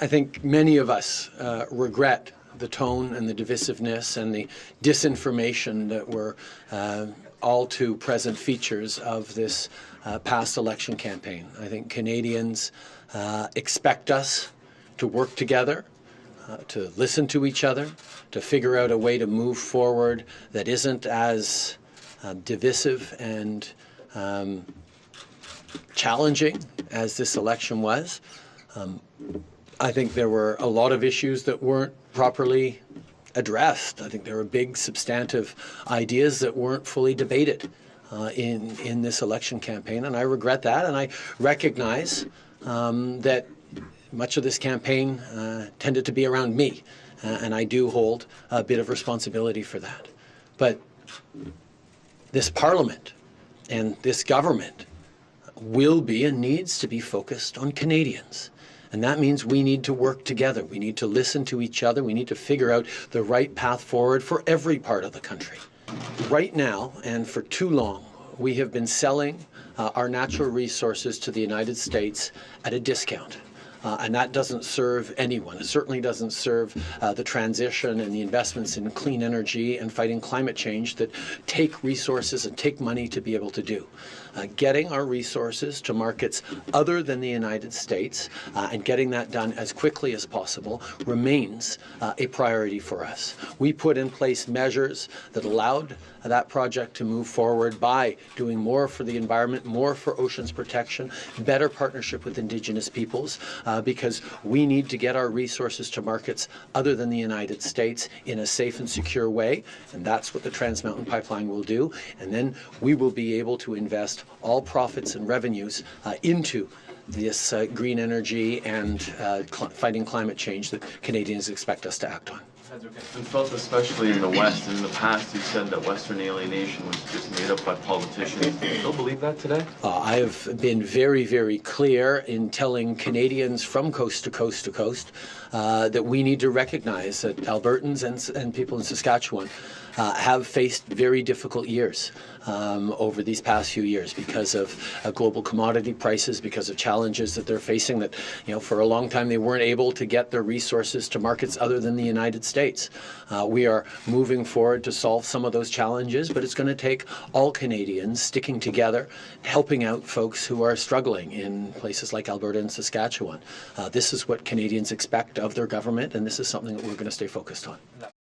I think many of us regret the tone and the divisiveness and the disinformation that were all too present features of this past election campaign. I think Canadians expect us to work together, to listen to each other, to figure out a way to move forward that isn't as divisive and challenging as this election was. I think there were a lot of issues that weren't properly addressed. I think there were big substantive ideas that weren't fully debated in this election campaign, and I regret that, and I recognize that much of this campaign tended to be around me, and I do hold a bit of responsibility for that. But this Parliament and this government will be and needs to be focused on Canadians. And that means we need to work together. We need to listen to each other. We need to figure out the right path forward for every part of the country. Right now, and for too long, we have been selling our natural resources to the United States at a discount. And that doesn't serve anyone. It certainly doesn't serve the transition and the investments in clean energy and fighting climate change that take resources and take money to be able to do. Getting our resources to markets other than the United States and getting that done as quickly as possible remains a priority for us. We put in place measures that allowed that project to move forward by doing more for the environment, more for oceans protection, better partnership with Indigenous peoples, because we need to get our resources to markets other than the United States in a safe and secure way, and that's what the Trans Mountain Pipeline will do. And then we will be able to invest all profits and revenues into this green energy and fighting climate change that Canadians expect us to act on. It's been felt especially in the West. In the past, you said that Western alienation was just made up by politicians. Do you still believe that today? I have been very, very clear in telling Canadians from coast to coast to coast that we need to recognize that Albertans and people in Saskatchewan have faced very difficult years over these past few years because of global commodity prices, because of challenges that they're facing that, for a long time they weren't able to get their resources to markets other than the United States. We are moving forward to solve some of those challenges, but it's going to take all Canadians sticking together, helping out folks who are struggling in places like Alberta and Saskatchewan. This is what Canadians expect of their government, and this is something that we're going to stay focused on.